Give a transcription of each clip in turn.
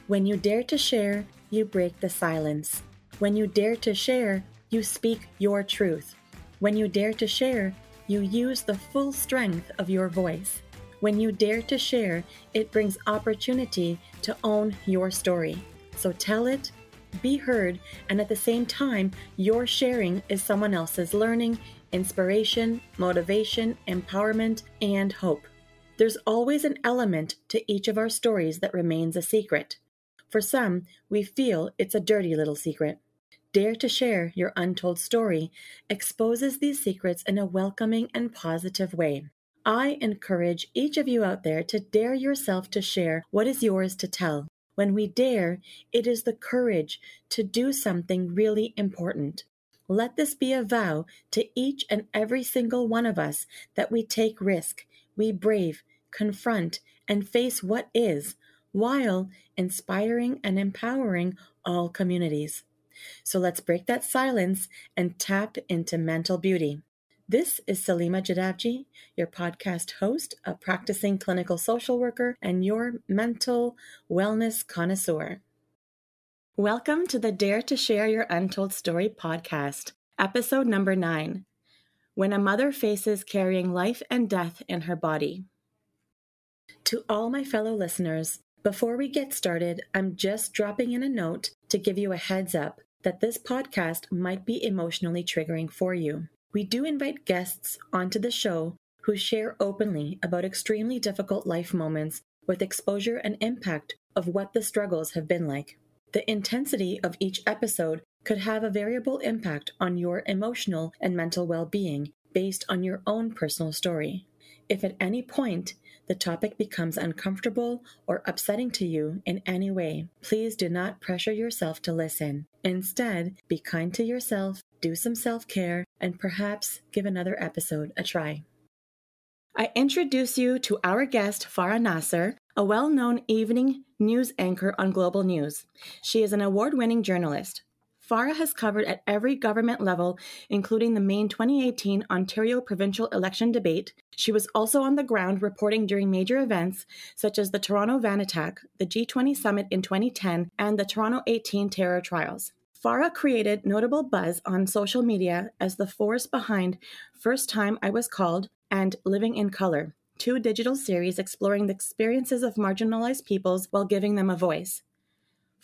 When you dare to share, you break the silence. When you dare to share, you speak your truth. When you dare to share, you use the full strength of your voice. When you dare to share, it brings opportunity to own your story. So tell it, be heard, and at the same time, your sharing is someone else's learning, inspiration, motivation, empowerment, and hope. There's always an element to each of our stories that remains a secret. For some, we feel it's a dirty little secret. Dare to share your untold story exposes these secrets in a welcoming and positive way. I encourage each of you out there to dare yourself to share what is yours to tell. When we dare, it is the courage to do something really important. Let this be a vow to each and every single one of us that we take risk, we brave, confront, and face what is, while inspiring and empowering all communities. So let's break that silence and tap into mental beauty. This is Salima Jadavji, your podcast host, a practicing clinical social worker, and your mental wellness connoisseur. Welcome to the Dare to Share Your Untold Story podcast, episode number 9, When a Mother Faces Carrying Life and Death in Her Body. To all my fellow listeners, before we get started, I'm just dropping in a note to give you a heads up that this podcast might be emotionally triggering for you. We do invite guests onto the show who share openly about extremely difficult life moments with exposure and impact of what the struggles have been like. The intensity of each episode could have a variable impact on your emotional and mental well-being based on your own personal story. If at any point the topic becomes uncomfortable or upsetting to you in any way, please do not pressure yourself to listen. Instead, be kind to yourself, do some self-care, and perhaps give another episode a try. I introduce you to our guest, Farah Nasser, a well-known evening news anchor on Global News. She is an award-winning journalist. Farah has covered at every government level, including the May 2018 Ontario provincial election debate. She was also on the ground reporting during major events such as the Toronto van attack, the G20 summit in 2010, and the Toronto 18 terror trials. Farah created notable buzz on social media as the force behind First Time I Was Called and Living in Color, 2 digital series exploring the experiences of marginalized peoples while giving them a voice.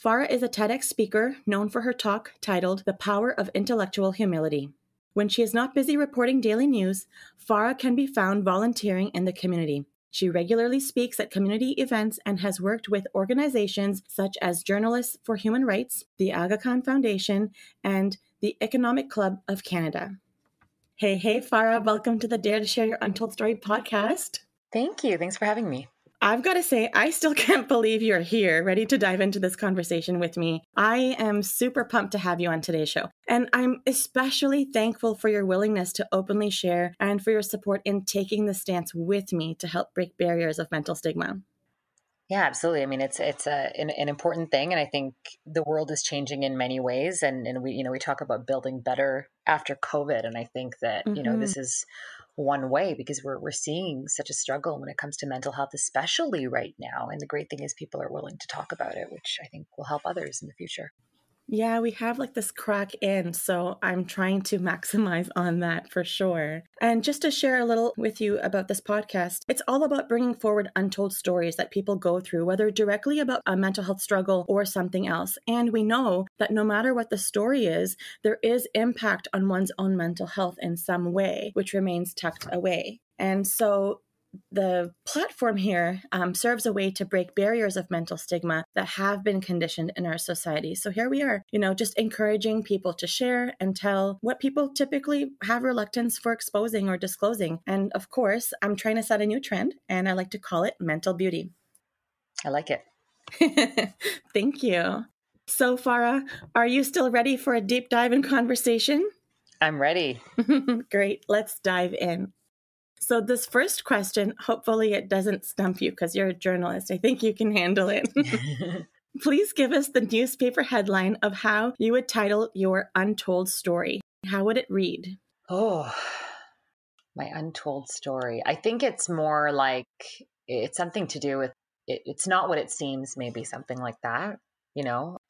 Farah is a TEDx speaker known for her talk titled The Power of Intellectual Humility. When she is not busy reporting daily news, Farah can be found volunteering in the community. She regularly speaks at community events and has worked with organizations such as Journalists for Human Rights, the Aga Khan Foundation, and the Economic Club of Canada. Hey, Farah, welcome to the Dare to Share Your Untold Story podcast. Thank you. Thanks for having me. I've got to say, I still can't believe you're here, ready to dive into this conversation with me. I am super pumped to have you on today's show. And I'm especially thankful for your willingness to openly share and for your support in taking the stance with me to help break barriers of mental stigma. Yeah, absolutely. I mean, it's an important thing, and I think the world is changing in many ways. And we talk about building better after COVID, and I think that this is one way, because we're seeing such a struggle when it comes to mental health, especially right now. And the great thing is people are willing to talk about it, which I think will help others in the future. Yeah, we have like this crack in, so I'm trying to maximize on that for sure. And just to share a little with you about this podcast, it's all about bringing forward untold stories that people go through, whether directly about a mental health struggle or something else. And we know that no matter what the story is, there is impact on one's own mental health in some way, which remains tucked away. And so the platform here serves a way to break barriers of mental stigma that have been conditioned in our society. So here we are, just encouraging people to share and tell what people typically have reluctance for exposing or disclosing. And of course, I'm trying to set a new trend, and I like to call it mental beauty. I like it. Thank you. So Farah, are you still ready for a deep dive in conversation? I'm ready. Great. Let's dive in. So this first question, hopefully it doesn't stump you because you're a journalist. I think you can handle it. Please give us the newspaper headline of how you would title your untold story. How would it read? Oh, my untold story. I think it's more like it's something to do with it's not what it seems, maybe something like that,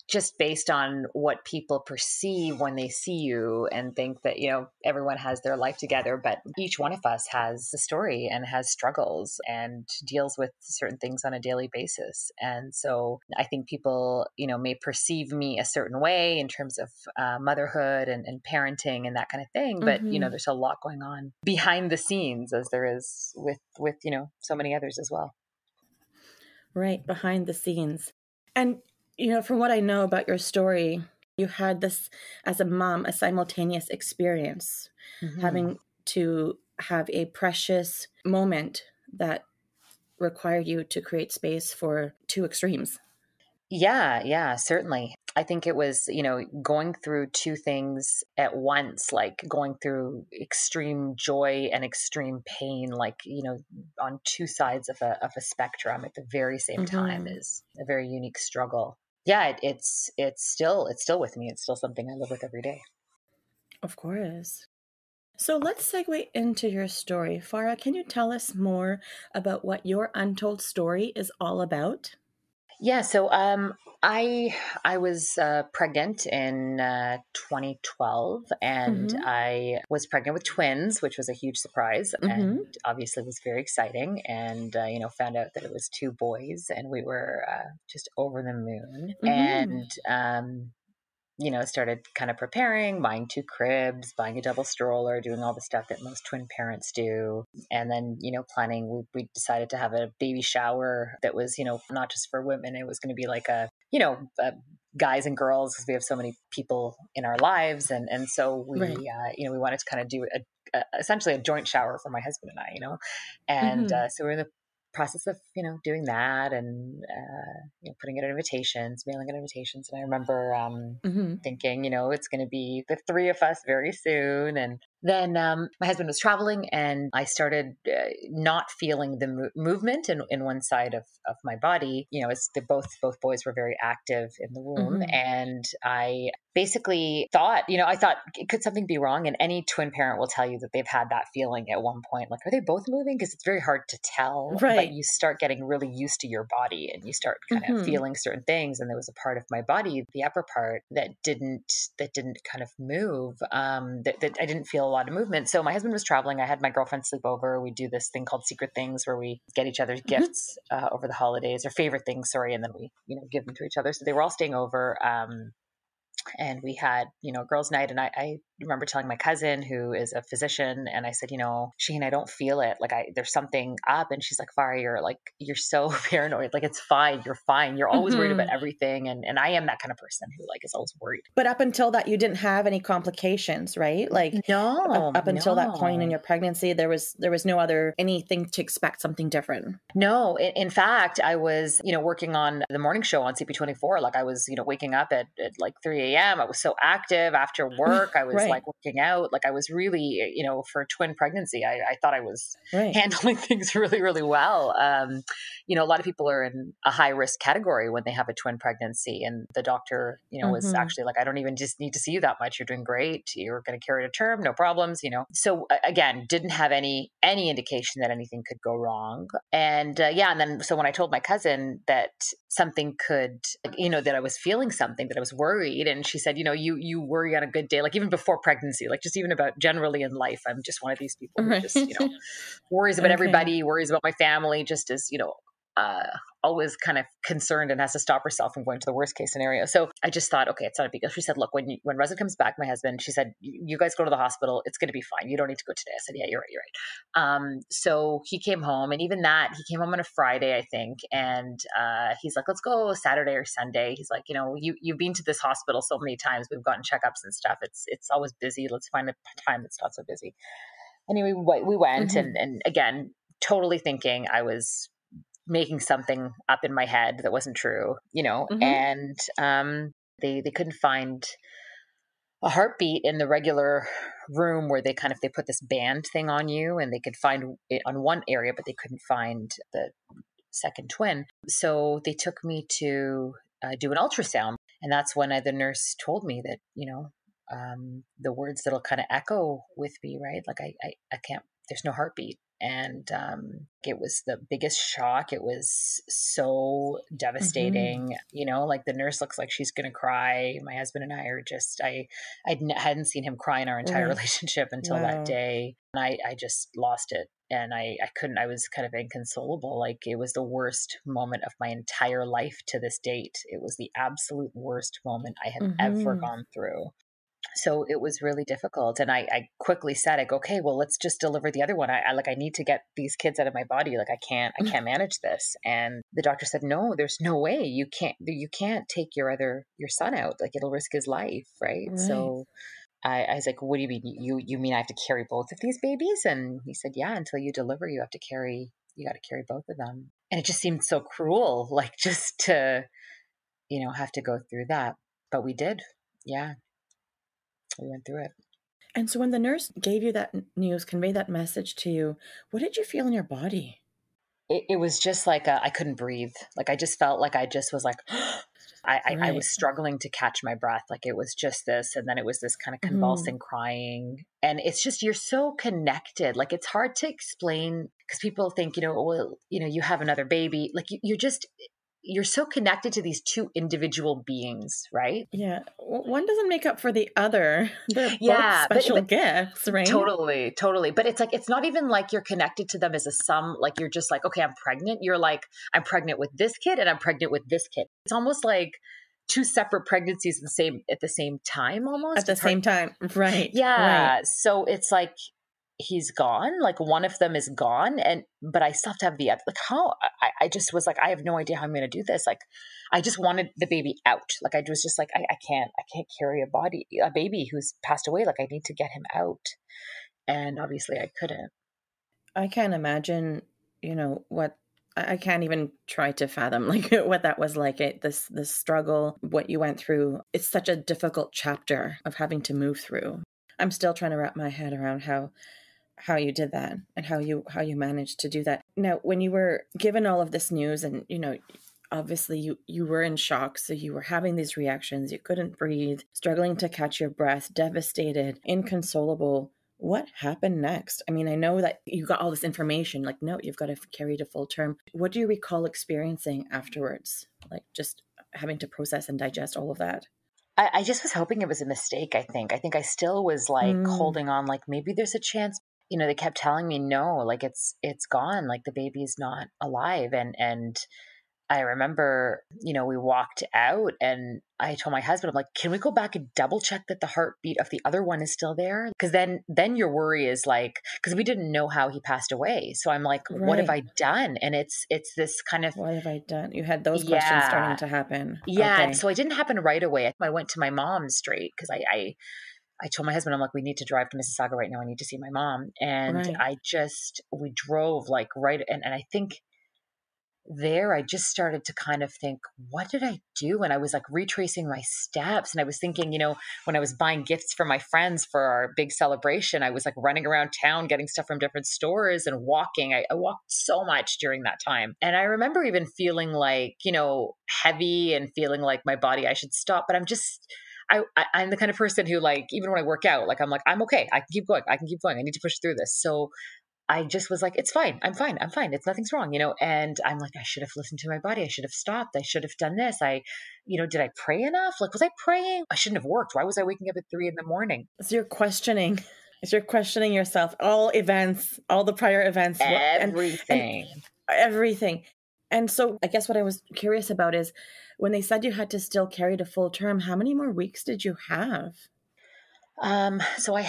just based on what people perceive when they see you and think that, everyone has their life together, but each one of us has a story and has struggles and deals with certain things on a daily basis. And so I think people, may perceive me a certain way in terms of motherhood and parenting and that kind of thing. But, there's a lot going on behind the scenes, as there is with, so many others as well. Right, behind the scenes. And from what I know about your story, you had this, as a mom, a simultaneous experience, having to have a precious moment that required you to create space for two extremes. Yeah, certainly. I think it was, going through two things at once, like going through extreme joy and extreme pain, like, on two sides of a spectrum at the very same time is a very unique struggle. Yeah, it's still with me. It's still something I live with every day. Of course. So let's segue into your story. Farah, can you tell us more about what your untold story is all about? Yeah, so I was pregnant in 2012, and I was pregnant with twins, which was a huge surprise, and obviously was very exciting. And found out that it was two boys, and we were just over the moon. And started kind of preparing, buying two cribs, buying a double stroller, doing all the stuff that most twin parents do. And then, planning, we decided to have a baby shower that was, not just for women. It was going to be like guys and girls, because we have so many people in our lives. And so we, we wanted to kind of do essentially a joint shower for my husband and I, and so we're in the process of doing that and putting it in invitations, mailing in invitations. And I remember thinking, it's going to be the three of us very soon. And then my husband was traveling, and I started not feeling the movement in one side of my body. As both boys were very active in the womb, and I basically thought, could something be wrong? And any twin parent will tell you that they've had that feeling at one point, like, are they both moving? Because it's very hard to tell, but you start getting really used to your body, and you start kind of feeling certain things. And there was a part of my body, the upper part, that didn't kind of move, that I didn't feel a lot of movement. So my husband was traveling. I had my girlfriend sleep over. We do this thing called Secret Things, where we get each other's gifts over the holidays, or favorite things, sorry, and then we give them to each other. So they were all staying over. And we had, girls' night. And I remember telling my cousin, who is a physician, and I said, Shane, I don't feel it. Like, there's something up. And she's like, Farah, you're so paranoid. Like, it's fine. You're fine. You're always worried about everything. And I am that kind of person who is always worried. But up until that, you didn't have any complications, right? Like, no, up until that point in your pregnancy, there was no other anything to expect something different. No, in fact, I was, working on the morning show on CP24. Like, I was, waking up at like 3 a.m. I was so active after work. I was like working out. Like, I was really, for a twin pregnancy, I thought I was handling things really, really well. A lot of people are in a high risk category when they have a twin pregnancy. And the doctor, was actually like, I don't even just need to see you that much. You're doing great. You're going to carry to term, no problems, So again, didn't have any indication that anything could go wrong. And and then so when I told my cousin that something could, that I was feeling something, that I was worried, and she said, you worry on a good day, like even before pregnancy, like just even about generally in life. I'm just one of these people who just, worries about everybody, worries about my family, just as, always kind of concerned and has to stop herself from going to the worst case scenario. So I just thought, okay, it's not a big deal. She said, look, when Reza comes back, my husband, she said, you guys go to the hospital. It's going to be fine. You don't need to go today. I said, yeah, you're right. So he came home, and even that, he came home on a Friday, I think. And he's like, let's go Saturday or Sunday. He's like, you've been to this hospital so many times. We've gotten checkups and stuff. It's always busy. Let's find a time that's not so busy. Anyway, we went, and again, totally thinking I was making something up in my head that wasn't true, and they couldn't find a heartbeat in the regular room where they put this band thing on you, and they could find it on one area, but they couldn't find the second twin. So they took me to do an ultrasound. And that's when the nurse told me that, the words that'll kind of echo with me, right? Like I can't, there's no heartbeat. And it was the biggest shock. It was so devastating. Like the nurse looks like she's going to cry. My husband and I are just, hadn't seen him cry in our entire Right. relationship until that day. And I just lost it. And I couldn't, I was kind of inconsolable. Like it was the worst moment of my entire life to this date. It was the absolute worst moment I had ever gone through. So it was really difficult. And I quickly said, okay, well, let's just deliver the other one. I need to get these kids out of my body. Like I can't manage this. And the doctor said, no, there's no way you can't take your son out. Like it'll risk his life. Right. So I was like, what do you mean? You mean I have to carry both of these babies? And he said, yeah, until you deliver, you got to carry both of them. And it just seemed so cruel, like just to, have to go through that. But we did. Yeah. We went through it. And so when the nurse gave you that news, conveyed that message to you, what did you feel in your body? It was just like I couldn't breathe. Like I just felt like I just was like, I was struggling to catch my breath. Like it was just this, and then it was this kind of convulsing crying. And it's just, you're so connected. Like it's hard to explain because people think, you have another baby. Like you're so connected to these two individual beings, right? Yeah. One doesn't make up for the other. They're both special gifts, right? Totally. But it's like, it's not even like you're connected to them as a sum. Like you're just like, okay, I'm pregnant. You're like, I'm pregnant with this kid and I'm pregnant with this kid. It's almost like two separate pregnancies at the same time almost. At the same time. Right. Yeah. Right. So it's like, he's gone, like one of them is gone, but I still have to have the other. Like how I just was like, I have no idea how I'm going to do this. Like I just wanted the baby out. Like I was just like, I can't carry a baby who's passed away. Like I need to get him out. And obviously I couldn't. I can't imagine, what I can't even try to fathom like what that was like. This struggle, what you went through. It's such a difficult chapter of having to move through. I'm still trying to wrap my head around how you did that and how you managed to do that. Now, when you were given all of this news and, obviously you were in shock. So you were having these reactions. You couldn't breathe, struggling to catch your breath, devastated, inconsolable. What happened next? I mean, I know that you got all this information, like, no, you've got to carry to full term. What do you recall experiencing afterwards? Like just having to process and digest all of that? I just was hoping it was a mistake. I think I still was like holding on, like maybe there's a chance. They kept telling me, no, like it's gone. Like the baby's not alive. And I remember, we walked out and I told my husband, I'm like, can we go back and double check that the heartbeat of the other one is still there? Because then your worry is like, because we didn't know how he passed away. So I'm like, what have I done? And it's this kind of, what have I done? You had those questions starting to happen. Yeah. Okay. So it didn't happen right away. I went to my mom straight because I told my husband, I'm like, we need to drive to Mississauga right now. I need to see my mom. And we drove like right. And I think there, I just started to kind of think, what did I do? And I was like retracing my steps. And I was thinking, when I was buying gifts for my friends for our big celebration, I was like running around town, getting stuff from different stores and walking. I walked so much during that time. And I remember even feeling like, heavy and feeling like my body, I should stop. But I'm the kind of person who, like, even when I work out, like, I'm like, I'm okay. I can keep going. I need to push through this. So I just was like, it's fine. I'm fine. Nothing's wrong, and I'm like, I should have listened to my body. I should have stopped. I should have done this. Did I pray enough? Like, was I praying? I shouldn't have worked. Why was I waking up at 3 a.m? So you're questioning yourself, all events, all the prior events, everything. Everything. And so I guess what I was curious about is when they said you had to still carry to full term, how many more weeks did you have? So it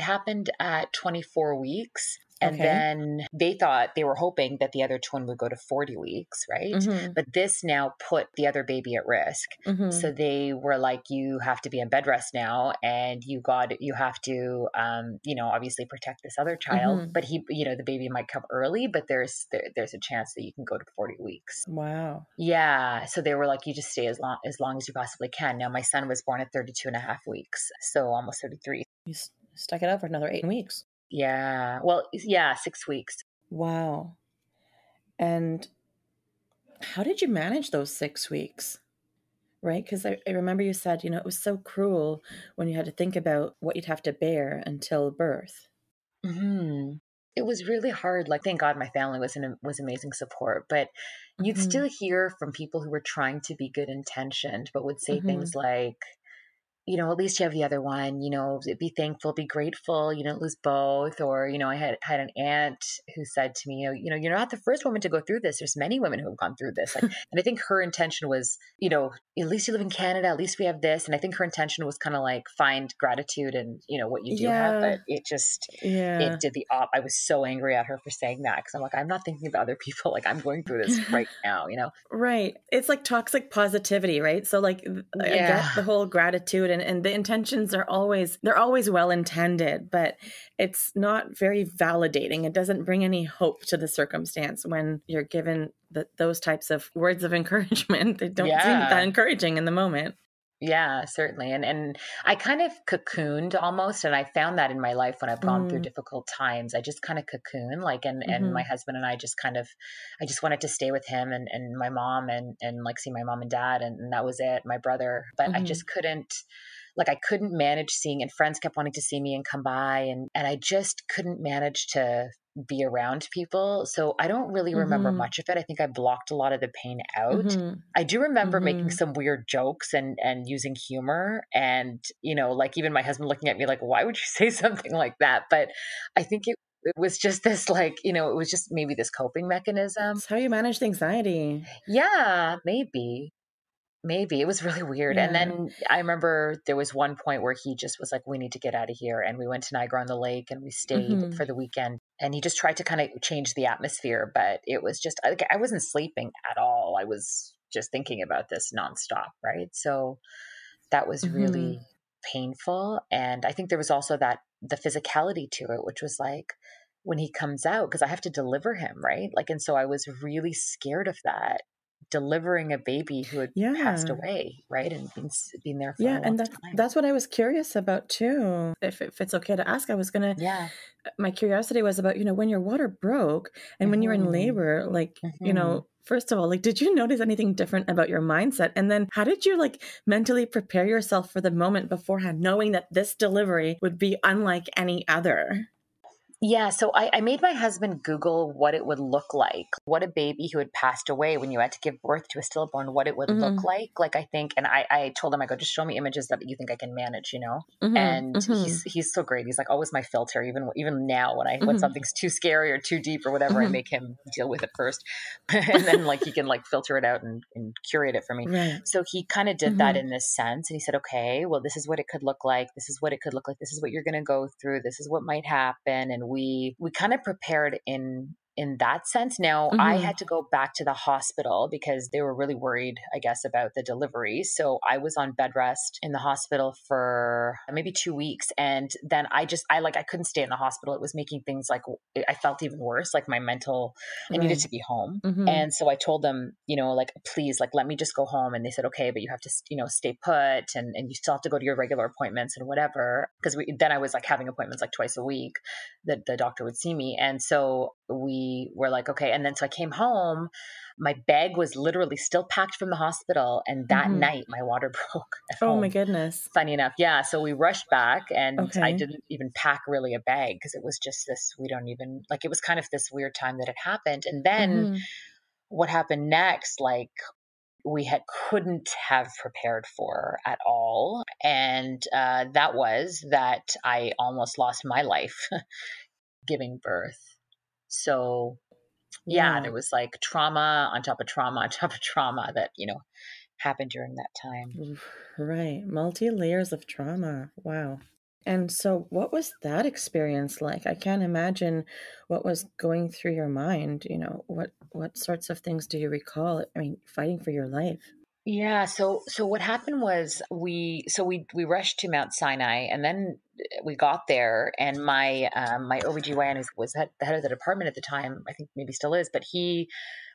happened at 24 weeks. And then they were hoping that the other twin would go to 40 weeks, right? Mm-hmm. But this now put the other baby at risk. Mm-hmm. So they were like, you have to be in bed rest now. And you have to, obviously protect this other child, mm-hmm. but the baby might come early, but there's a chance that you can go to 40 weeks. Wow. Yeah. So they were like, you just stay as long as you possibly can. Now my son was born at 32 and a half weeks. So almost 33. You stuck it out for another 8 weeks. Yeah. Well, yeah, 6 weeks. Wow. And how did you manage those 6 weeks? Right? Because I remember you said, it was so cruel when you had to think about what you'd have to bear until birth. Hmm. It was really hard. Like, thank God my family was amazing support, but you'd Mm-hmm. still hear from people who were trying to be good intentioned, but would say Mm-hmm. things like, at least you have the other one, be thankful, be grateful, you don't lose both. Or, I had an aunt who said to me, you're not the first woman to go through this. There's many women who have gone through this. Like, and I think her intention was, at least you live in Canada, at least we have this. And I think her intention was kind of like find gratitude and, what you do have, Yeah. but it Yeah. did the op. I was so angry at her for saying that. Cause I'm like, I'm not thinking of other people. Like, I'm going through this right now. Right. It's like toxic positivity, right? So like I Yeah. get the whole gratitude and the intentions they're always well intended, but it's not very validating. It doesn't bring any hope to the circumstance when you're given those types of words of encouragement. They don't seem that Yeah. encouraging in the moment. Yeah, certainly. And I kind of cocooned almost, and I found that in my life when I've gone through Mm, difficult times. I just kind of cocoon, like, and my mm-hmm, husband and I just kind of, I just wanted to stay with him and my mom and like see my mom and dad, and that was it, my brother. But I mm-hmm. just couldn't, like, I couldn't manage seeing, and friends kept wanting to see me and come by, and I just couldn't manage to be around people. So I don't really remember Mm-hmm. much of it. I think I blocked a lot of the pain out. Mm-hmm. I do remember making Mm-hmm. some weird jokes and using humor, and like even my husband looking at me like, why would you say something like that? But I think it was just this, like, it was just maybe this coping mechanism. It's how you manage the anxiety. Yeah, maybe it was really weird. And Yeah. then I remember there was one point where he just was like, we need to get out of here. And we went to Niagara on the Lake and we stayed Mm-hmm. for the weekend. And he just tried to kind of change the atmosphere, but it was just, like, I wasn't sleeping at all. I was just thinking about this nonstop. Right. So that was Mm-hmm. really painful. And I think there was also the physicality to it, which was like, when he comes out, because I have to deliver him, right? Like, and so I was really scared of that, delivering a baby who had passed Yeah. away, right? And been there for Yeah, a long and time. that's what I was curious about too. If it's okay to ask, I was gonna. Yeah. My curiosity was about when your water broke and when you're in Hmm. labor, like Hmm. first of all, like did you notice anything different about your mindset? And then how did you like mentally prepare yourself for the moment beforehand, knowing that this delivery would be unlike any other? Yeah, so I made my husband Google what it would look like, what a baby who had passed away when you had to give birth to a stillborn, what it would look Mm-hmm. like. Like, I think, and I told him, I go, just show me images that you think I can manage. Mm-hmm. And Mm-hmm. he's so great. He's like always my filter, even now when Mm-hmm. something's too scary or too deep or whatever, I Mm-hmm. make him deal with it first, and then like he can like filter it out and curate it for me. Right. So he kind of did that Mm-hmm. in this sense, and he said, okay, well, this is what it could look like. This is what it could look like. This is what you're going to go through. This is what might happen, and we kind of prepared in that sense. Now, I Mm-hmm. had to go back to the hospital because they were really worried, I guess, about the delivery. So I was on bed rest in the hospital for maybe 2 weeks. And then I couldn't stay in the hospital. It was making things like, I felt even worse, like I needed Right. to be home. Mm-hmm. And so I told them, like, please, like, let me just go home. And they said, okay, but you have to, stay put and you still have to go to your regular appointments and whatever. Because then I was like having appointments like twice a week that the doctor would see me. And so we were like, okay. And then so I came home. My bag was literally still packed from the hospital. And that Mm-hmm. night, my water broke at Oh my home. goodness. Funny enough. Yeah. So we rushed back and I Okay. didn't even pack really a bag because it was just this, we don't even, like, it was kind of this weird time that it happened. And then Mm-hmm. what happened next, like, we couldn't have prepared for at all. And that was that I almost lost my life giving birth. So yeah, there Wow. was like trauma on top of trauma on top of trauma that, happened during that time. Right. Multi layers of trauma. Wow. And so, what was that experience like? I can't imagine what was going through your mind. What sorts of things do you recall? I mean, fighting for your life. Yeah, so what happened was we rushed to Mount Sinai, and then we got there, and my OBGYN was the head of the department at the time, I think maybe still is, but he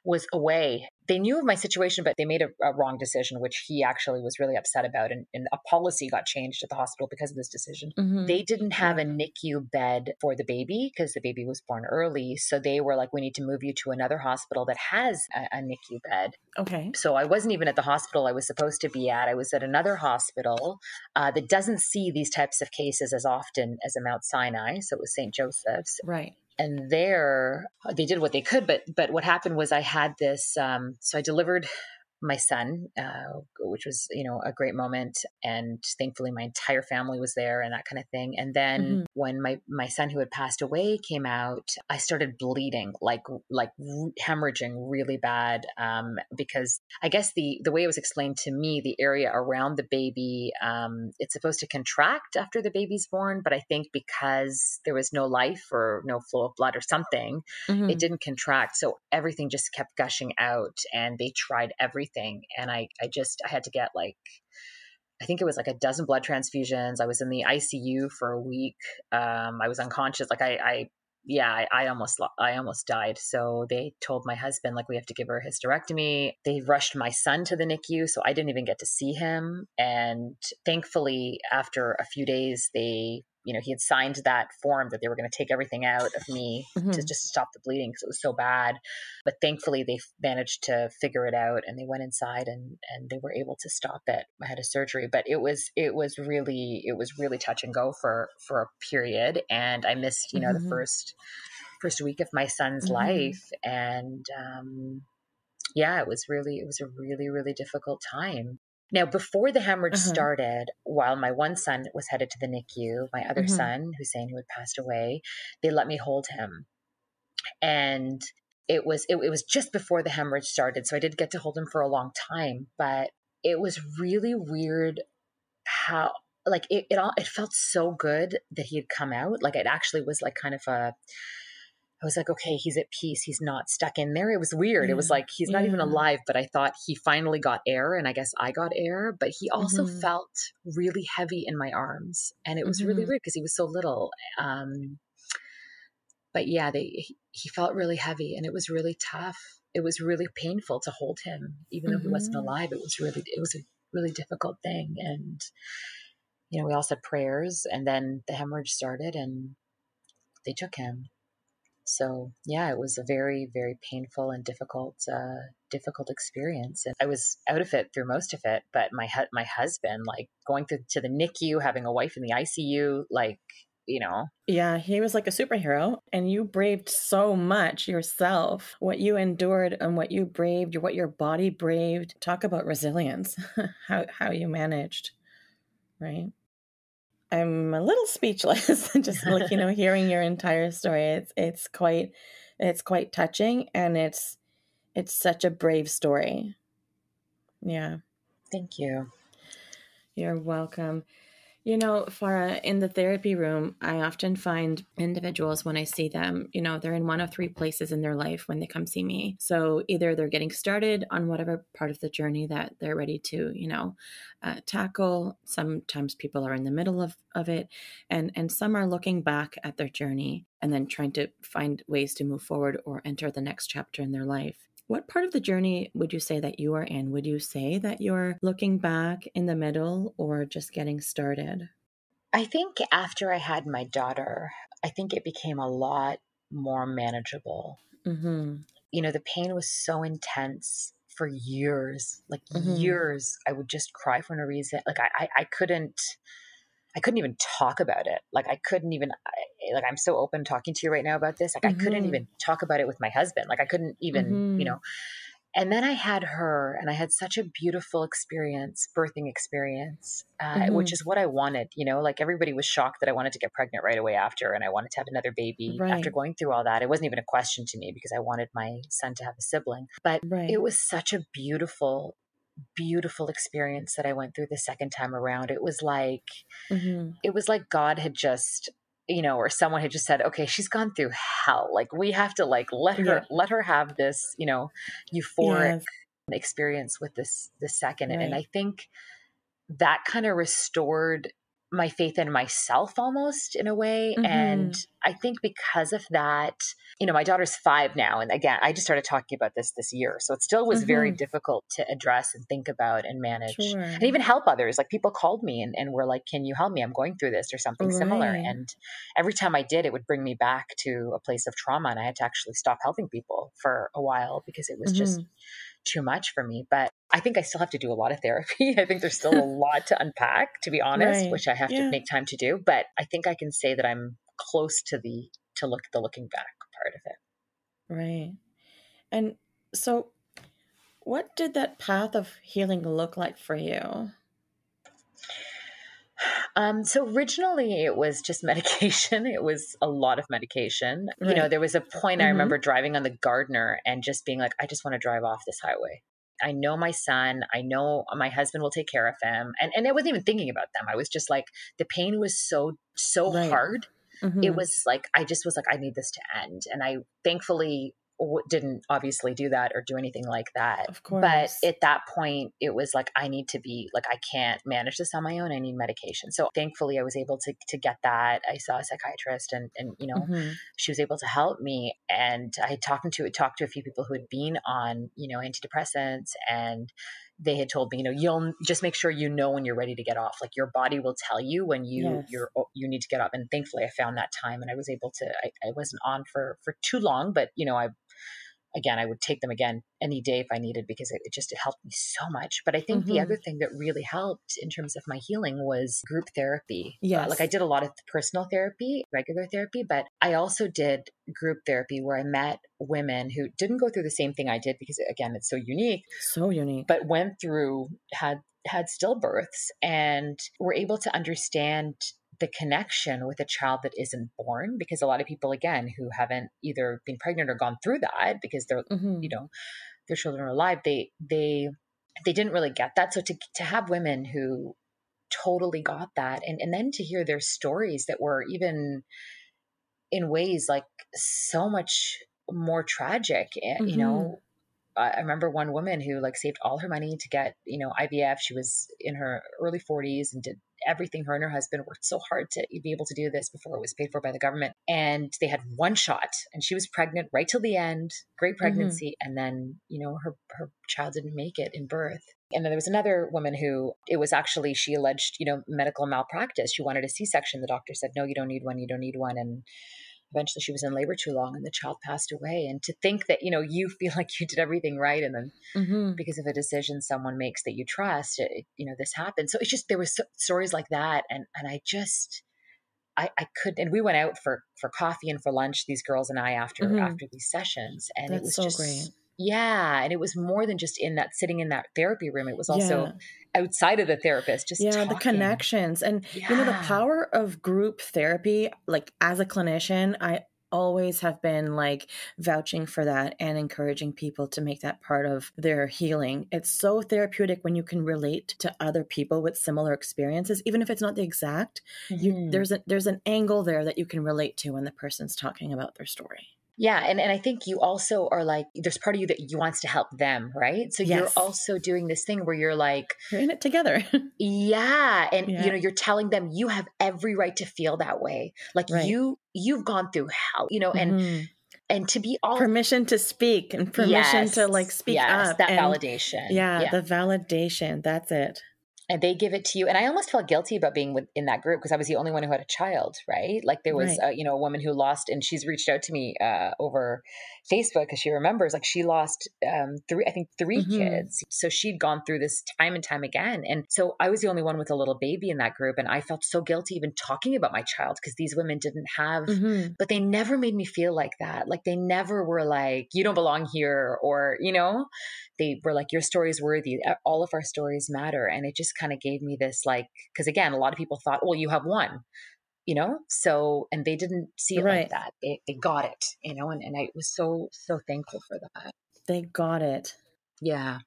was away. They knew of my situation, but they made a wrong decision, which he actually was really upset about. And a policy got changed at the hospital because of this decision. They didn't have a NICU bed for the baby because the baby was born early. So they were like, we need to move you to another hospital that has a NICU bed. Okay. So I wasn't even at the hospital I was supposed to be at. I was at another hospital that doesn't see these types of cases as often as a Mount Sinai. So it was St. Joseph's. Right. And there they did what they could. But what happened was I had this, so I delivered my son, which was, a great moment. And thankfully my entire family was there and that kind of thing. And then when my son who had passed away came out, I started bleeding, like hemorrhaging really bad. Because I guess the way it was explained to me, the area around the baby, it's supposed to contract after the baby's born. But I think because there was no life or no flow of blood or something, it didn't contract. So everything just kept gushing out and they tried everything. And I had to get I think it was like a dozen blood transfusions. I was in the ICU for a week. I was unconscious. I almost died. So they told my husband, we have to give her a hysterectomy. They rushed my son to the NICU. So I didn't even get to see him. And thankfully, after a few days, he had signed that form that they were going to take everything out of me to just stop the bleeding because it was so bad. But thankfully they managed to figure it out and they went inside and they were able to stop it. I had a surgery, but it was really touch and go for a period. And I missed, the first week of my son's life. And, it was a really, really difficult time. Now, before the hemorrhage started, while my one son was headed to the NICU, my other son, Hussein, who had passed away, they let me hold him. And it was just before the hemorrhage started. So I did get to hold him for a long time, but it was really weird how, it felt so good that he had come out. It actually was kind of I was like, okay, he's at peace. He's not stuck in there. It was weird. It was like, he's not even alive, but I thought he finally got air and I guess I got air, but he also felt really heavy in my arms. And it was really weird because he was so little. But yeah, he felt really heavy and it was really tough. It was really painful to hold him, even though he wasn't alive. It was a really difficult thing. And, we all said prayers and then the hemorrhage started and they took him. So yeah, it was a very, very painful and difficult experience. And I was out of it through most of it. But my husband, going to the NICU, having a wife in the ICU, Yeah, he was like a superhero, and you braved so much yourself. What you endured and what you braved, what your body braved. Talk about resilience. how you managed, right? I'm a little speechless just hearing your entire story. It's quite touching and it's such a brave story. Yeah. Thank you. You're welcome. Farah, in the therapy room, I often find individuals when I see them, they're in one of three places in their life when they come see me. So either they're getting started on whatever part of the journey that they're ready to, tackle. Sometimes people are in the middle of it, and some are looking back at their journey and then trying to find ways to move forward or enter the next chapter in their life. What part of the journey would you say that you are in? Would you say that you're looking back, in the middle, or just getting started? I think after I had my daughter, I think it became a lot more manageable. The pain was so intense for years, years. I would just cry for no reason. I couldn't even talk about it. I'm so open talking to you right now about this. I couldn't even talk about it with my husband. I couldn't even, and then I had her and I had such a beautiful birthing experience, which is what I wanted, everybody was shocked that I wanted to get pregnant right away after. And I wanted to have another baby after going through all that. It wasn't even a question to me because I wanted my son to have a sibling, but it was such a beautiful experience that I went through the second time around. It was it was like God had just, or someone had just said, okay, she's gone through hell. We have to let her have this, euphoric experience with this second. And I think that kind of restored my faith in myself almost in a way. And I think because of that, my daughter's 5 now. And again, I just started talking about this year. So it still was very difficult to address and think about and manage and even help others. Like people called me and were like, can you help me? I'm going through this or something similar. And every time I did, it would bring me back to a place of trauma. And I had to actually stop helping people for a while because it was just too much for me. But I think I still have to do a lot of therapy. I think there's still a lot to unpack, to be honest, which I have to make time to do. But I think I can say that I'm close to the looking back part of it. Right. And so what did that path of healing look like for you? So originally it was just medication. It was a lot of medication. There was a point I remember driving on the Gardner and just being like, I just want to drive off this highway. I know my son, I know my husband will take care of him. And I wasn't even thinking about them. I was just like, the pain was so hard. It was like, I just was like, I need this to end. And I thankfully didn't obviously do that or do anything like that. Of course. But at that point, it was like, I need to be like, I can't manage this on my own. I need medication. So thankfully I was able to get that. I saw a psychiatrist and she was able to help me. And I had talked to a few people who had been on, antidepressants, and they had told me, you'll just make sure when you're ready to get off. Like your body will tell you when you need to get off. And thankfully I found that time and I was able to, I wasn't on for too long, but I would take them again any day if I needed, because it helped me so much. But I think the other thing that really helped in terms of my healing was group therapy. Yes. Like I did a lot of personal therapy, regular therapy, but I also did group therapy where I met women who didn't go through the same thing I did, because again, it's so unique. So unique. But went through, had stillbirths and were able to understand the connection with a child that isn't born, because a lot of people, again, who haven't either been pregnant or gone through that because they're, their children are alive, they didn't really get that. So to have women who totally got that, and then to hear their stories that were even in ways like so much more tragic, I remember one woman who saved all her money to get, IVF. She was in her early 40s and did everything. Her and her husband worked so hard to be able to do this before it was paid for by the government. And they had one shot and she was pregnant right till the end, great pregnancy. And then, her child didn't make it in birth. And then there was another woman who, it was actually, she alleged, medical malpractice. She wanted a C-section. The doctor said, no, you don't need one. You don't need one. And eventually she was in labor too long and the child passed away. And to think that, you feel like you did everything right. And then because of a decision someone makes that you trust, this happened. So it's just, there was stories like that. And I just, I could, and we went out for coffee and for lunch, these girls and I, after these sessions. And That's it was so just great. Yeah. And it was more than just sitting in that therapy room. It was also outside of the therapist, just talking. The connections and, the power of group therapy, as a clinician, I always have been vouching for that and encouraging people to make that part of their healing. It's so therapeutic when you can relate to other people with similar experiences, even if it's not the exact, there's an angle there that you can relate to when the person's talking about their story. Yeah. And I think you also are there's part of you that you wants to help them, right? So you're also doing this thing where you're you're in it together. Yeah. And, you're telling them you have every right to feel that way. You've gone through hell, and to be all permission to speak and permission to speak up. That validation. The validation. That's it. And they give it to you. And I almost felt guilty about being in that group because I was the only one who had a child, right? There was, a woman who lost, and she's reached out to me over Facebook because she remembers, she lost three kids. So she'd gone through this time and time again. And so I was the only one with a little baby in that group. And I felt so guilty even talking about my child because these women didn't have, but they never made me feel like that. They never were you don't belong here, or, they were your story is worthy. All of our stories matter. And it just kind of gave me this because again, a lot of people thought, well, you have one, so, and they didn't see it like that. They got it, and I was so thankful for that. They got it. Yeah.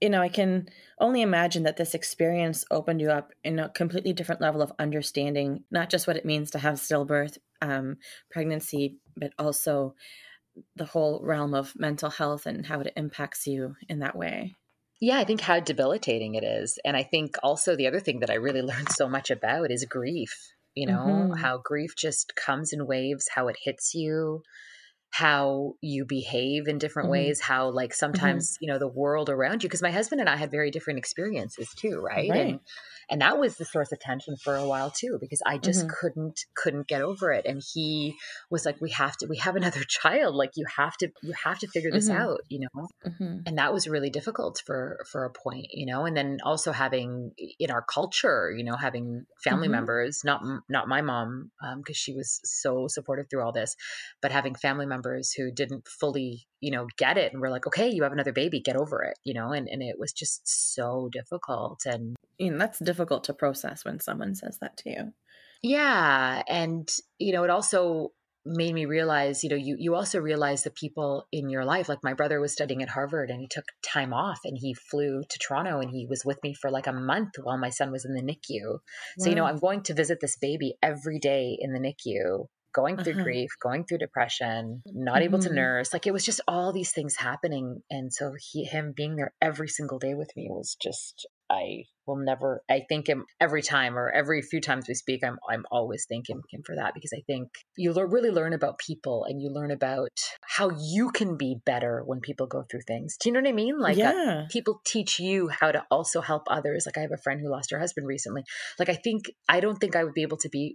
I can only imagine that this experience opened you up in a completely different level of understanding, not just what it means to have stillbirth, pregnancy, but also the whole realm of mental health and how it impacts you in that way. Yeah, I think how debilitating it is. And I think also the other thing that I really learned so much about is grief, Mm-hmm. how grief just comes in waves, how it hits you, how you behave in different Mm-hmm. ways, how like Mm-hmm. sometimes, the world around you, because my husband and I had very different experiences too, right? Right. And that was the source of tension for a while too, because I just Mm-hmm. couldn't get over it. And he was like, we have another child. Like you have to figure this Mm-hmm. out. Mm-hmm. And that was really difficult for a point, and then also having in our culture, having family Mm-hmm. members, not my mom, because she was so supportive through all this, but having family members who didn't fully get it and were like, okay, you have another baby, get over it, and it was just so difficult. And That's difficult to process when someone says that to you. yeah. And, it also made me realize, you also realize the people in your life. Like my brother was studying at Harvard and he took time off and he flew to Toronto and he was with me for like a month while my son was in the NICU. So, Wow. I'm going to visit this baby every day in the NICU, going through Uh-huh. grief, going through depression, not able to Mm-hmm. nurse. Like it was just all these things happening. And so him being there every single day with me was just, I will never, I thank him every time or every few times we speak. I'm always thanking him for that, because I think you really learn about people and you learn about how you can be better when people go through things. Do you know what I mean? Like Yeah. people teach you how to also help others. Like I have a friend who lost her husband recently. Like I don't think I would be able to be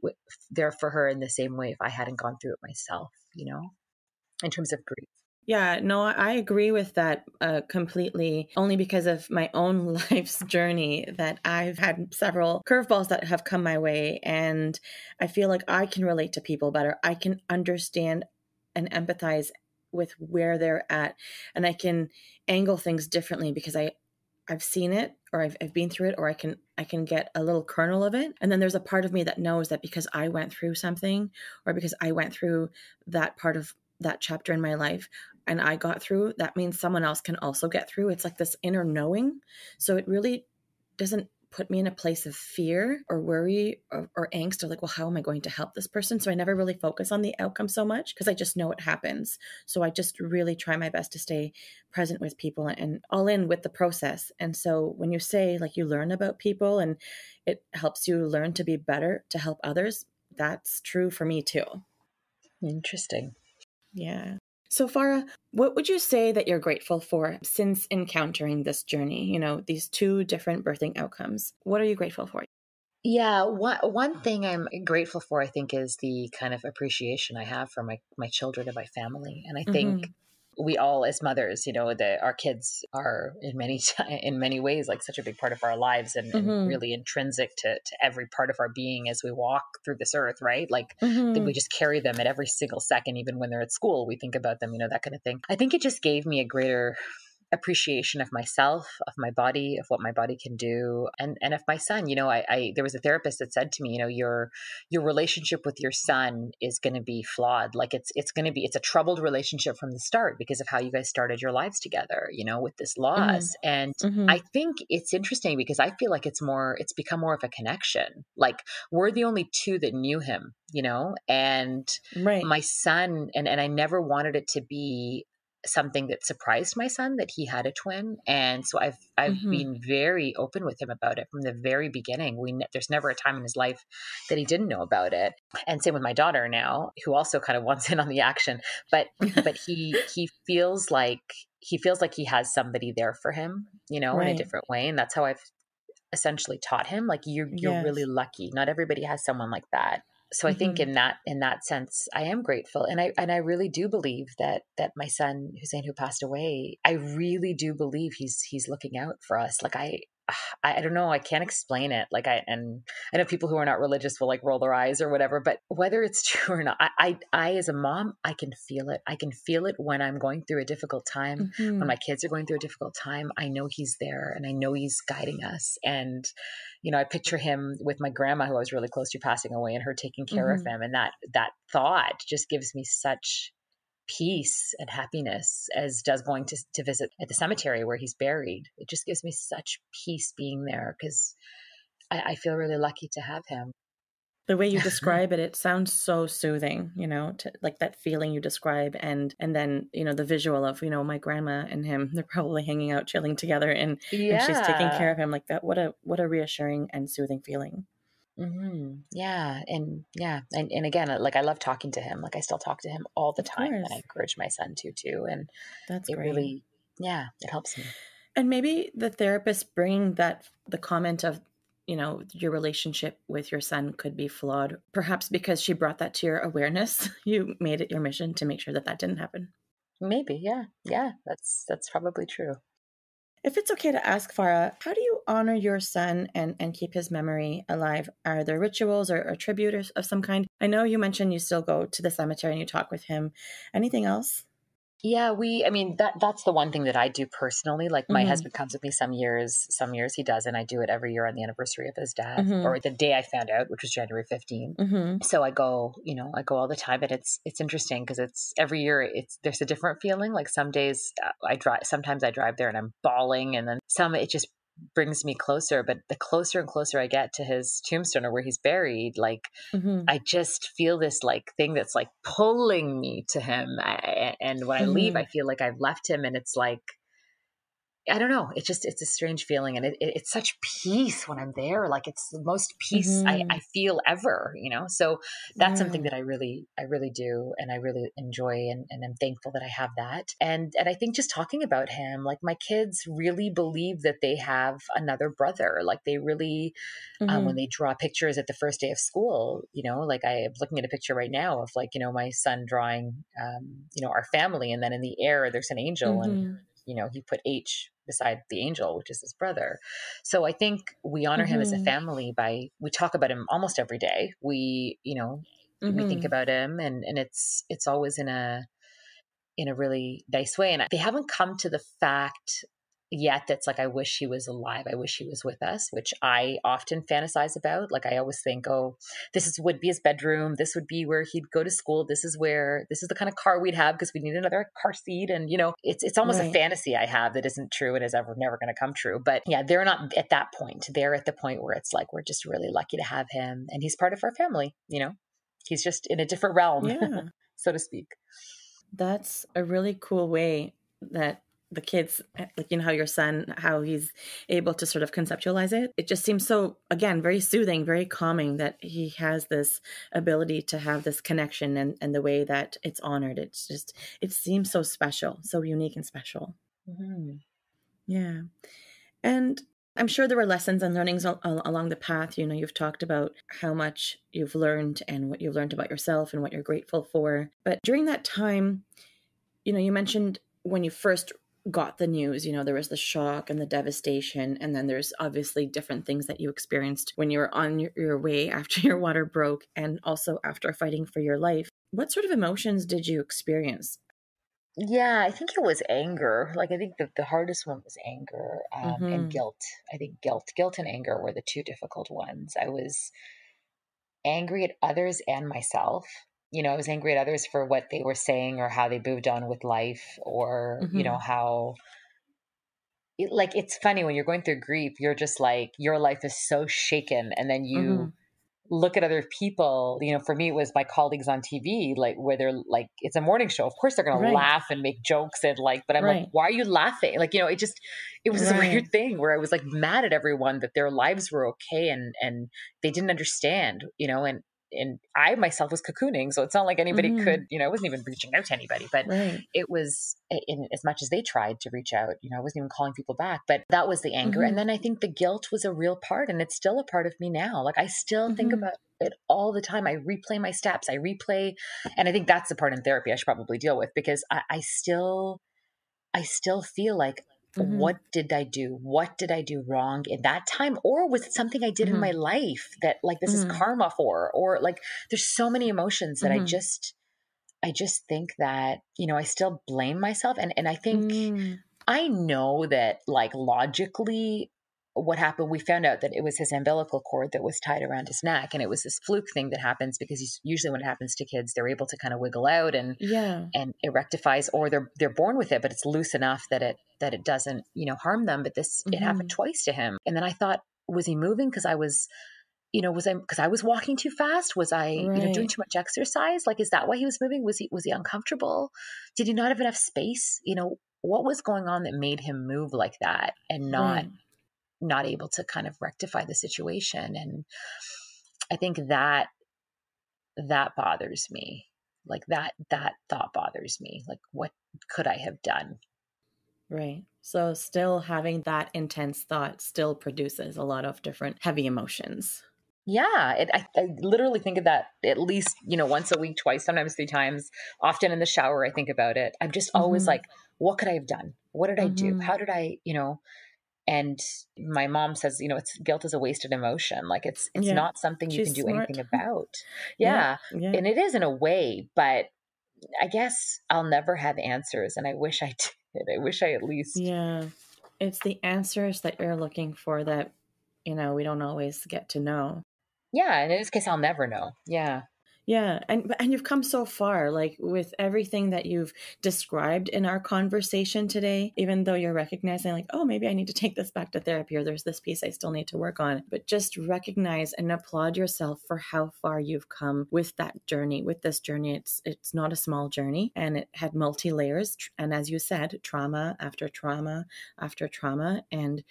there for her in the same way if I hadn't gone through it myself, in terms of grief. Yeah, no, I agree with that completely, only because of my own life's journey that I've had several curveballs that have come my way. And I feel like I can relate to people better. I can understand and empathize with where they're at. And I can angle things differently because I've seen it, or I've been through it, or I can get a little kernel of it. And then there's a part of me that knows that because I went through something, or because I went through that part of that chapter in my life and I got through, that means someone else can also get through. It's like this inner knowing. So it really doesn't put me in a place of fear or worry or angst or like, well, how am I going to help this person? So I never really focus on the outcome so much because I just know it happens. So I just really try my best to stay present with people and all in with the process. And so when you say like you learn about people and it helps you learn to be better to help others, that's true for me too. Interesting. Yeah. So, Farah, what would you say that you're grateful for since encountering this journey? These two different birthing outcomes. What are you grateful for? Yeah, one thing I'm grateful for, I think, is the kind of appreciation I have for my children and my family. And I think Mm-hmm. we all, as mothers, that our kids are in many ways like such a big part of our lives, and Mm-hmm. really intrinsic to every part of our being as we walk through this earth, right? Like that Mm-hmm. we just carry them at every single second, even when they're at school, we think about them, that kind of thing. I think it just gave me a greater appreciation of myself, of my body, of what my body can do, and of my son. I there was a therapist that said to me, your relationship with your son is going to be flawed. Like it's a troubled relationship from the start because of how you guys started your lives together, with this loss. And Mm-hmm. I think it's interesting because I feel like it's become more of a connection. Like we're the only two that knew him, and Right. my son, and I never wanted it to be something that surprised my son that he had a twin. And so I've Mm-hmm. been very open with him about it from the very beginning. There's never a time in his life that he didn't know about it. And same with my daughter now, who also kind of wants in on the action, but he feels like he has somebody there for him, in a Right. different way. And that's how I've essentially taught him, like, you're really Yes. lucky. Not everybody has someone like that. So I think Mm-hmm. in that sense, I am grateful. And I really do believe that my son Hussein, who passed away, I really do believe he's looking out for us. Like I don't know, I can't explain it. Like and I know people who are not religious will like roll their eyes or whatever, but whether it's true or not, I as a mom, I can feel it. I can feel it when I'm going through a difficult time, when Mm-hmm. my kids are going through a difficult time. I know he's there and I know he's guiding us. And I picture him with my grandma, who I was really close to passing away, and her taking care of Mm-hmm. him. And that thought just gives me such peace and happiness, as does going to visit at the cemetery where he's buried. It just gives me such peace being there because I feel really lucky to have him. The way you describe it, it sounds so soothing, to like that feeling you describe. And then, the visual of, my grandma and him, they're probably hanging out, chilling together, and she's taking care Yeah. of him like that. What a reassuring and soothing feeling. Yeah. And again, like I love talking to him. Like I still talk to him all the Of time, and I course. encourage my son to too. And That's it great. really, yeah, it helps me. And maybe the therapist bringing the comment of, your relationship with your son could be flawed, perhaps because she brought that to your awareness. You made it your mission to make sure that that didn't happen. Maybe. Yeah. Yeah. That's probably true. If it's okay to ask, Farah, how do you honor your son and keep his memory alive? Are there rituals or tribute of some kind? I know you mentioned you still go to the cemetery and you talk with him. Anything else? Yeah, I mean, that's the one thing that I do personally. Like my Mm-hmm. husband comes with me some years he does, and I do it every year on the anniversary of his death, Mm-hmm. or the day I found out, which was January 15th. Mm-hmm. So I go, I go all the time, and it's interesting because it's every year there's a different feeling. Like some days sometimes I drive there and I'm bawling, and then some it just brings me closer. But the closer and closer I get to his tombstone or where he's buried, like Mm-hmm. I just feel this like thing that's like pulling me to him. And when I leave, Mm-hmm. I feel like I've left him, and it's like, I don't know. It's a strange feeling. And it's such peace when I'm there. Like it's the most peace Mm-hmm. I feel ever, So that's something Yeah. that I really do. And I really enjoy, and I'm thankful that I have that. And I think just talking about him, like my kids really believe that they have another brother. Like they really, Mm-hmm. when they draw pictures at the first day of school, like I am looking at a picture right now of like, my son drawing, our family. And then in the air, there's an angel, and, Mm-hmm. he put H beside the angel, which is his brother. So I think we honor him as a Mm-hmm. family we talk about him almost every day. We think Mm-hmm. about him, and it's always in a really nice way. And they haven't come to the fact yet that's like, I wish he was alive. I wish he was with us, which I often fantasize about. Like I always think, oh, would be his bedroom. This would be where he'd go to school. This is the kind of car we'd have because we need another car seat. And, it's almost a Right. fantasy I have that isn't true and is never going to come true. But yeah, they're not at that point. They're at the point where it's like, we're just really lucky to have him, and he's part of our family. He's just in a different realm, Yeah. so to speak. That's a really cool way that the kids, like, how your son, how he's able to sort of conceptualize it. It just seems so, again, very soothing, very calming that he has this ability to have this connection, and the way that it's honored. It seems so special, so unique and special. Mm-hmm. Yeah. And I'm sure there were lessons and learnings along the path. You've talked about how much you've learned and what you've learned about yourself and what you're grateful for. But during that time, you mentioned when you first got the news, there was the shock and the devastation. And then there's obviously different things that you experienced when you were on your way after your water broke, and also after fighting for your life. What sort of emotions did you experience? Yeah, I think it was anger. Like, I think the hardest one was anger, and Mm-hmm. guilt. I think guilt and anger were the two difficult ones. I was angry at others and myself. I was angry at others for what they were saying or how they moved on with life, or, Mm-hmm. how it's funny when you're going through grief, you're just like, your life is so shaken. And then Mm-hmm. you look at other people. For me, it was my colleagues on TV, like where they're like, it's a morning show. Of course they're going to Right. laugh and make jokes, and like, but I'm like, Right. why are you laughing? Like, it was this weird Right. thing where I was like mad at everyone that their lives were okay, and they didn't understand, and I myself was cocooning. So it's not like anybody Mm-hmm. could, I wasn't even reaching out to anybody, but Right. it was, in as much as they tried to reach out, I wasn't even calling people back. But that was the anger. Mm-hmm. And then I think the guilt was a real part, and it's still a part of me now. Like I still think Mm-hmm. about it all the time. I replay my steps. And I think that's the part in therapy I should probably deal with, because I still feel like, Mm-hmm. what did I do? What did I do wrong in that time? Or was it something I did in Mm-hmm. my life that like this is Mm-hmm. karma for? Or like there's so many emotions that Mm-hmm. I just think that, I still blame myself. And I think Mm-hmm. I know that like logically what happened, we found out that it was his umbilical cord that was tied around his neck. And it was this fluke thing that happens because usually when it happens to kids, they're able to kind of wiggle out, Yeah. and it rectifies, or they're born with it, but it's loose enough that it doesn't, harm them. But it happened Mm-hmm. twice to him. And then I thought, was he moving? Because I was because I was walking too fast? Was I, doing Right. too much exercise? Like, is that why he was moving? Was he uncomfortable? Did he not have enough space? What was going on that made him move like that and Right. not able to kind of rectify the situation? And I think that bothers me. Like that thought bothers me. Like, what could I have done? Right. So still having that intense thought still produces a lot of different heavy emotions. Yeah, I literally think of that at least, once a week, twice, sometimes three times. Often in the shower, I think about it. I'm just always Mm-hmm. like, what could I have done? What did I do? Mm-hmm. How did and my mom says, it's guilt is a wasted emotion. Like it's Yeah. not something you can She's do smart. anything about. Yeah. Yeah. Yeah. And it is in a way, but I guess I'll never have answers. And I wish I did. I wish I at least. Yeah. It's the answers that you're looking for that, we don't always get to know. Yeah. And in this case, I'll never know. Yeah. Yeah, and you've come so far, like with everything that you've described in our conversation today, even though you're recognizing like, oh, maybe I need to take this back to therapy or there's this piece I still need to work on. But just recognize and applaud yourself for how far you've come with that journey, with this journey. It's not a small journey and it had multi-layers. And as you said, trauma after trauma after trauma, and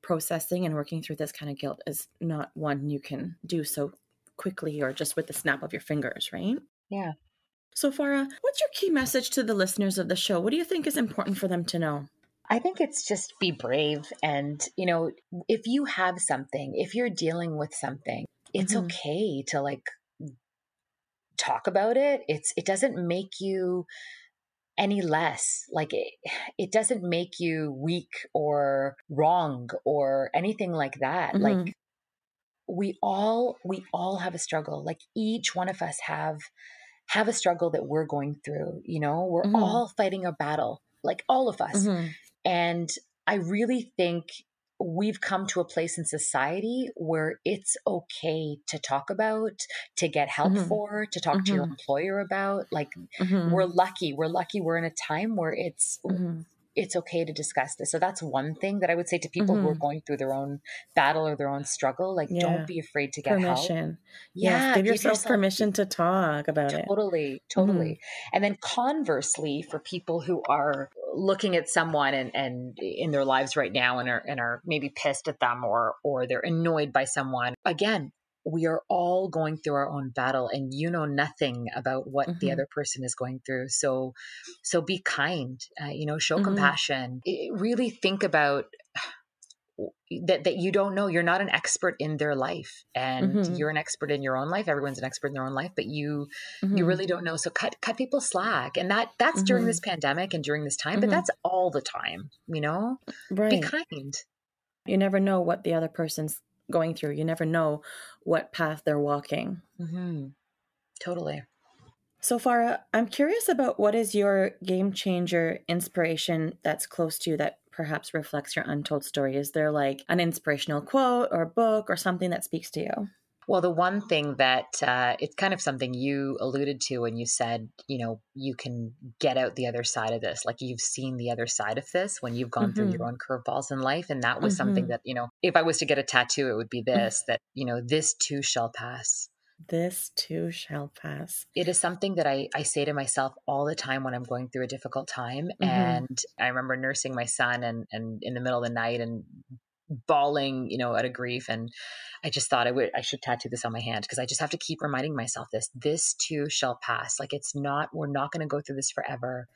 processing and working through this kind of guilt is not one you can do so quickly or just with the snap of your fingers, right? Yeah. So, Farah, what's your key message to the listeners of the show? What do you think is important for them to know? I think it's just be brave. And, if you have something, if you're dealing with something, it's Mm-hmm. okay to like talk about it. It doesn't make you any less. Like it doesn't make you weak or wrong or anything like that. Like Mm-hmm. we all have a struggle. Like each one of us have a struggle that we're going through. We're Mm-hmm. all fighting a battle, like all of us. Mm-hmm. And I really think we've come to a place in society where it's okay to talk about, to get help Mm-hmm. for, to talk to your Mm-hmm. employer about. Like Mm-hmm. we're lucky. We're lucky we're in a time where Mm-hmm. it's okay to discuss this. So that's one thing that I would say to people who are Mm-hmm. going through their own battle or their own struggle. Like, don't Yeah. be afraid to get help. Permission. Yes. Yeah, Give give yourself yourself. permission to talk about it. Totally, Mm-hmm. totally. And then conversely, for people who are looking at someone and in their lives right now and are maybe pissed at them or they're annoyed by someone, again, we are all going through our own battle and you know nothing about what the Mm-hmm. other person is going through. So be kind, show Mm-hmm. compassion. Really think about that you don't know. You're not an expert in their life, and Mm-hmm. you're an expert in your own life. Everyone's an expert in their own life, but you Mm-hmm. really don't know. So cut people slack. And that's during Mm-hmm. this pandemic and during this time, but Mm-hmm. that's all the time. Be Right. kind. You never know what the other person's going through. You never know what path they're walking. Mm-hmm. Totally. So, Farah, I'm curious about what is your game changer inspiration that's close to you that perhaps reflects your untold story? Is there like an inspirational quote or book or something that speaks to you? Well, the one thing that it's kind of something you alluded to when you said, you can get out the other side of this. Like you've seen the other side of this when you've gone through Mm-hmm. your own curveballs in life. And that was something Mm-hmm. that, if I was to get a tattoo, it would be this, that, this too shall pass. This too shall pass. It is something that I say to myself all the time when I'm going through a difficult time. Mm-hmm. And I remember nursing my son and in the middle of the night and bawling, out of grief. And I just thought I should tattoo this on my hand because I just have to keep reminding myself this too shall pass. Like we're not going to go through this forever.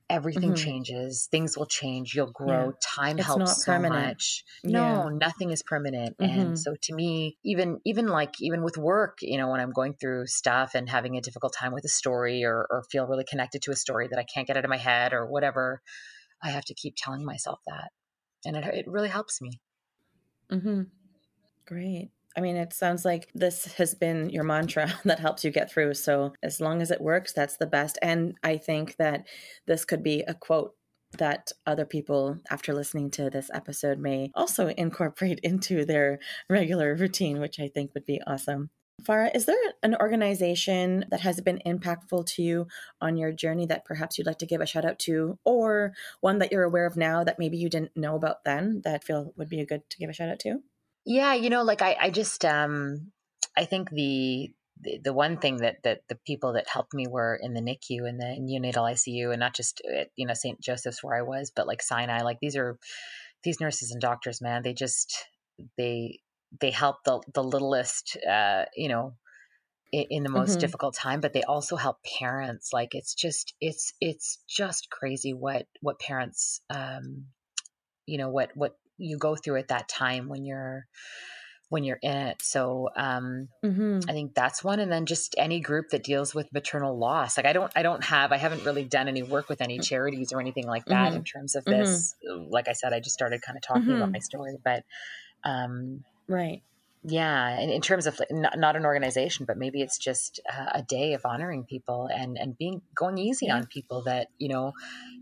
Everything Mm-hmm. changes. Things will change. You'll Yeah. grow. Time It's not helps so permanent. much. Yeah. No, nothing is permanent. And Mm-hmm. so to me, even with work, when I'm going through stuff and having a difficult time with a story or feel really connected to a story that I can't get out of my head or whatever, I have to keep telling myself that. And it really helps me. Mm-hmm. Great. I mean, it sounds like this has been your mantra that helps you get through. So as long as it works, that's the best. And I think that this could be a quote that other people, after listening to this episode, may also incorporate into their regular routine, which I think would be awesome. Farah, is there an organization that has been impactful to you on your journey that perhaps you'd like to give a shout out to, or one that you're aware of now that maybe you didn't know about then that feel would be a good to give a shout out to? Yeah, like I just I think the one thing that the people that helped me were in the NICU and the neonatal ICU, and not just at, St. Joseph's where I was, but like Sinai. Like these nurses and doctors, man, they they help the littlest, in the most Mm-hmm. difficult time, but they also help parents. Like it's just crazy what parents, what you go through at that time when you're in it. So Mm-hmm. I think that's one. And then just any group that deals with maternal loss. Like I haven't really done any work with any charities or anything like that in terms of Mm-hmm. Mm-hmm. this. Like I said, I just started kind of talking about Mm-hmm. my story, but um, Right. yeah, and in terms of like, not an organization, but maybe it's just a day of honoring people and going easy Yeah. on people that,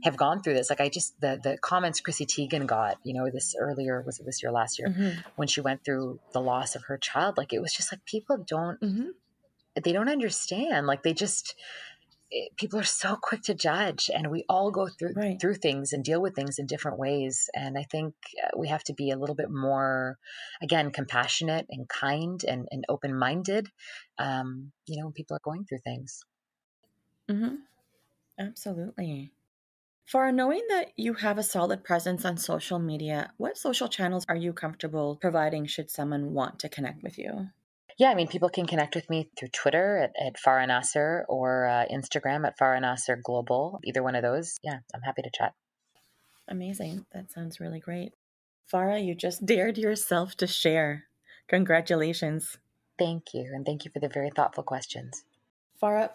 have gone through this. Like the comments Chrissy Teigen got, this earlier, was it this year, last year, Mm-hmm. when she went through the loss of her child. Like it was just like Mm-hmm. they don't understand. Like people are so quick to judge, and we all go Right. through things and deal with things in different ways. And I think we have to be a little bit more, again, compassionate and kind and open-minded, when people are going through things. Mm-hmm. Absolutely. For knowing that you have a solid presence on social media, what social channels are you comfortable providing should someone want to connect with you? Yeah, I mean, people can connect with me through Twitter at Farah Nasser, or Instagram at Farah Nasser Global. Either one of those. Yeah, I'm happy to chat. Amazing. That sounds really great. Farah, you just dared yourself to share. Congratulations. Thank you. And thank you for the very thoughtful questions. Farah,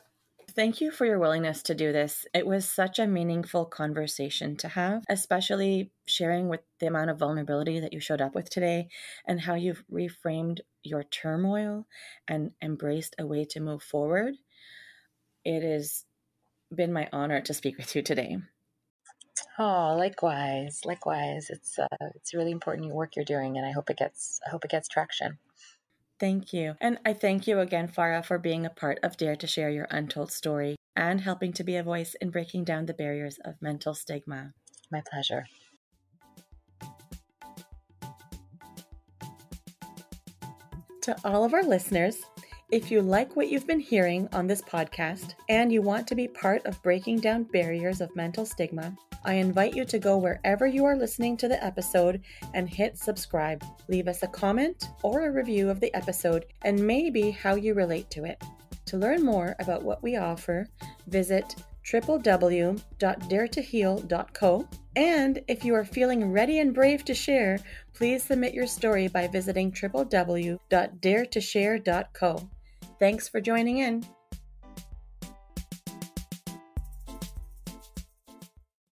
thank you for your willingness to do this. It was such a meaningful conversation to have, especially sharing with the amount of vulnerability that you showed up with today and how you've reframed your turmoil and embraced a way to move forward. It has been my honor to speak with you today. Oh, likewise, likewise. It's really important work you're doing, and I hope it gets traction. Thank you. And I thank you again, Farah, for being a part of Dare to Share Your Untold Story and helping to be a voice in breaking down the barriers of mental stigma. My pleasure. To all of our listeners, if you like what you've been hearing on this podcast and you want to be part of breaking down barriers of mental stigma, I invite you to go wherever you are listening to the episode and hit subscribe. Leave us a comment or a review of the episode and maybe how you relate to it. To learn more about what we offer, visit www.daretoheal.co. And if you are feeling ready and brave to share, please submit your story by visiting www.daretoshare.co. Thanks for joining in.